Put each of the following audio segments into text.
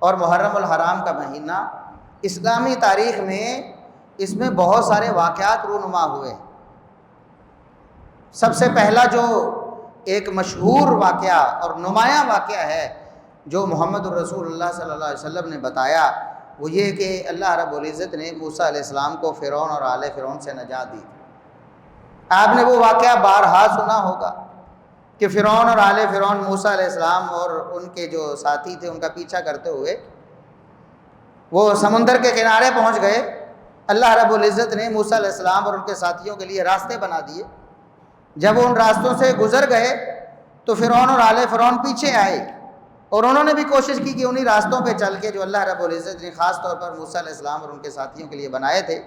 اور محرم الحرام کا مہینہ اسلامی تاریخ میں اس میں بہت سارے واقعات رونما ہوئے۔ سب سے پہلا جو ایک مشہور واقعہ اور نمایاں واقعہ ہے جو محمد الرسول اللہ صلی اللہ علیہ وسلم نے بتایا، وہ یہ کہ اللہ رب العزت نے موسیٰ علیہ السلام کو فرعون اور آل فرعون سے نجات دی۔ آپ نے وہ واقعہ بارہا سنا ہوگا کہ فرعون اور آل فرعون موسیٰ علیہ السلام اور ان کے جو ساتھی تھے ان کا پیچھا کرتے ہوئے وہ سمندر کے کنارے پہنچ گئے۔ اللہ رب العزت نے موسیٰ علیہ السلام اور ان کے ساتھیوں کے لیے راستے بنا دیے۔ جب وہ ان راستوں سے گزر گئے تو فرعون اور آل فرعون پیچھے آئے، اور انہوں نے بھی کوشش کی کہ انہی راستوں پہ چل کے جو اللہ رب العزت نے خاص طور پر موسیٰ علیہ السلام اور ان کے ساتھیوں کے لیے بنائے تھے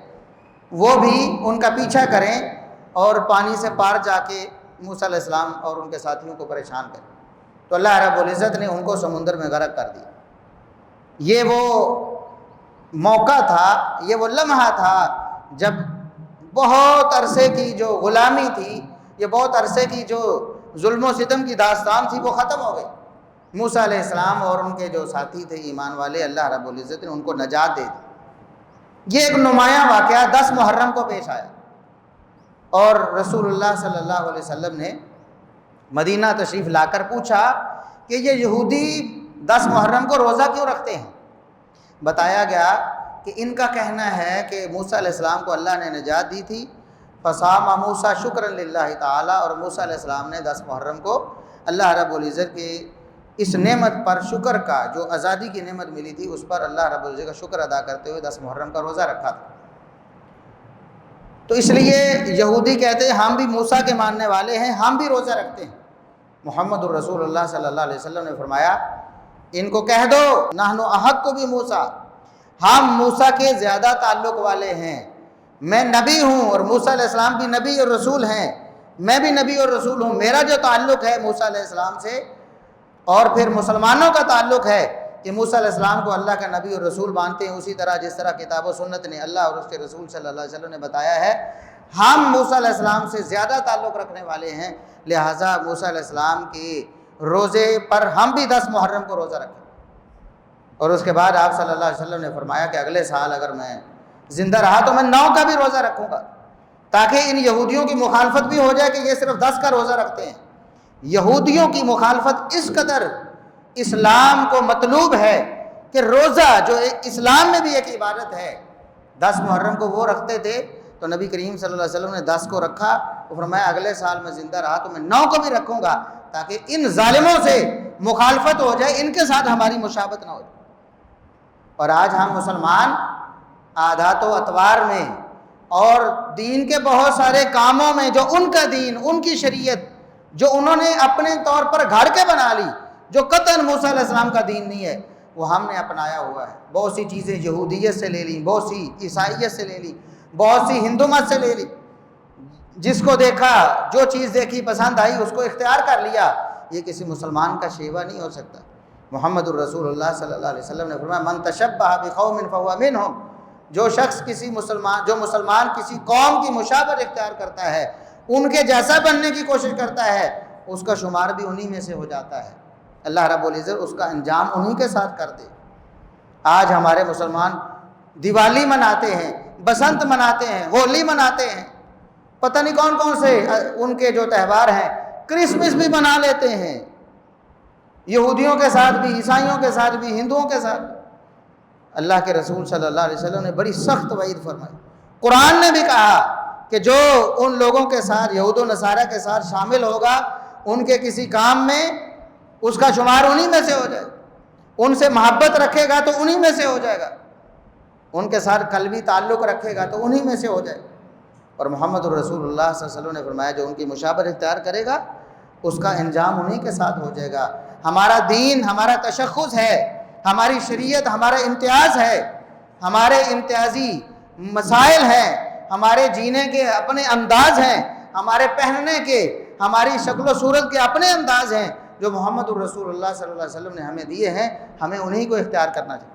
وہ بھی ان کا پیچھا کریں اور پانی سے پار جا کے موسیٰ علیہ السلام اور ان کے ساتھیوں کو پریشان کریں۔ تو اللہ رب العزت نے ان کو سمندر میں غرق کر دیا۔ یہ وہ موقع تھا، یہ وہ لمحہ تھا جب بہت عرصے کی جو غلامی تھی، یہ بہت عرصے کی جو ظلم و ستم کی داستان تھی وہ ختم ہو گئی۔ موسیٰ علیہ السلام اور ان کے جو ساتھی تھے ایمان والے، اللہ رب العزت نے ان کو نجات دے دی۔ یہ ایک نمایاں واقعہ 10 محرم کو پیش آیا، اور رسول اللہ صلی اللہ علیہ وسلم نے مدینہ تشریف لا کر پوچھا کہ یہ یہودی 10 محرم کو روزہ کیوں رکھتے ہیں؟ بتایا گیا کہ ان کا کہنا ہے کہ موسیٰ علیہ السلام کو اللہ نے نجات دی تھی، فصام موسیٰ شکرا للہ تعالی، اور موسیٰ علیہ السلام نے 10 محرم کو اللہ رب العزت کے اس نعمت پر شکر کا، جو آزادی کی نعمت ملی تھی اس پر اللہ رب العزت کا شکر ادا کرتے ہوئے 10 محرم کا روزہ رکھا تھا۔ تو اس لیے یہودی کہتے ہیں ہم بھی موسیٰ کے ماننے والے ہیں، ہم بھی روزہ رکھتے ہیں۔ محمد الرسول اللہ صلی اللہ علیہ وسلم نے فرمایا ان کو کہہ دو نحن احق بھی موسیٰ، ہم موسیٰ کے زیادہ تعلق والے ہیں، میں نبی ہوں اور موسیٰ علیہ السلام بھی نبی اور رسول ہیں، میں بھی نبی اور رسول ہوں، میرا جو تعلق ہے موسیٰ علیہ السلام سے، اور پھر مسلمانوں کا تعلق ہے کہ موسیٰ علیہ السلام کو اللہ کا نبی اور رسول مانتے ہیں، اسی طرح جس طرح کتاب و سنت نے اللہ اور اس کے رسول صلی اللہ علیہ وسلم نے بتایا ہے، ہم موسیٰ علیہ السلام سے زیادہ تعلق رکھنے والے ہیں، لہٰذا موسیٰ علیہ السلام کے روزے پر ہم بھی 10 محرم کو روزہ رکھیں۔ اور اس کے بعد آپ صلی اللہ علیہ وسلم نے فرمایا کہ اگلے سال اگر میں زندہ رہا تو میں 9 کا بھی روزہ رکھوں گا، تاکہ ان یہودیوں کی مخالفت بھی ہو جائے کہ یہ صرف 10 کا روزہ رکھتے ہیں۔ یہودیوں کی مخالفت اس قدر اسلام کو مطلوب ہے کہ روزہ جو اسلام میں بھی ایک عبادت ہے، 10 محرم کو وہ رکھتے تھے، تو نبی کریم صلی اللہ علیہ وسلم نے 10 کو رکھا، وہ فرمایا اگلے سال میں زندہ رہا تو میں 9 کو بھی رکھوں گا، تاکہ ان ظالموں سے مخالفت ہو جائے، ان کے ساتھ ہماری مشابہت نہ ہو جائے۔ اور آج ہم مسلمان عادات و اطوار میں اور دین کے بہت سارے کاموں میں جو ان کا دین، ان کی شریعت جو انہوں نے اپنے طور پر گھڑ کے بنا لی، جو قطعاً موسیٰ علیہ السلام کا دین نہیں ہے، وہ ہم نے اپنایا ہوا ہے۔ بہت سی چیزیں یہودیت سے لے لی، بہت سی عیسائیت سے لے لی، بہت سی ہندو مت سے لے لی، جس کو دیکھا، جو چیز دیکھی پسند آئی اس کو اختیار کر لیا۔ یہ کسی مسلمان کا شیوہ نہیں ہو سکتا۔ محمد الرسول اللہ صلی اللہ علیہ وسلم نے فرمایا من تشبہ بقوم فہو منہم، جو شخص جو مسلمان کسی قوم کی مشابہت اختیار کرتا ہے، ان کے جیسا بننے کی کوشش کرتا ہے، اس کا شمار بھی انہی میں سے ہو جاتا ہے۔ اللہ رب العزت اس کا انجام انہی کے ساتھ کر دے۔ آج ہمارے مسلمان دیوالی مناتے ہیں، بسنت مناتے ہیں، ہولی مناتے ہیں، پتہ نہیں کون کون سے ان کے جو تہوار ہیں، کرسمس بھی منا لیتے ہیں، یہودیوں کے ساتھ بھی، عیسائیوں کے ساتھ بھی، ہندوؤں کے ساتھ بھی۔ اللہ کے رسول صلی اللہ علیہ وسلم نے بڑی سخت وعید فرمائی۔ قرآن نے بھی کہا کہ جو ان لوگوں کے ساتھ، یہود و نصارہ کے ساتھ شامل ہوگا ان کے کسی کام میں، اس کا شمار انہی میں سے ہو جائے، ان سے محبت رکھے گا تو انہی میں سے ہو جائے گا، ان کے ساتھ قلبی تعلق رکھے گا تو انہی میں سے ہو جائے گا۔ اور محمد الرسول اللہ صلی اللہ علیہ وسلم نے فرمایا جو ان کی مشابہت اختیار کرے گا اس کا انجام انہی کے ساتھ ہو جائے گا۔ ہمارا دین ہمارا تشخص ہے، ہماری شریعت ہمارا امتیاز ہے، ہمارے امتیازی مسائل ہیں، ہمارے جینے کے اپنے انداز ہیں، ہمارے پہننے کے، ہماری شکل و صورت کے اپنے انداز ہیں، جو محمد الرسول اللہ صلی اللہ علیہ وسلم نے ہمیں دیے ہیں، ہمیں انہی کو اختیار کرنا چاہیے۔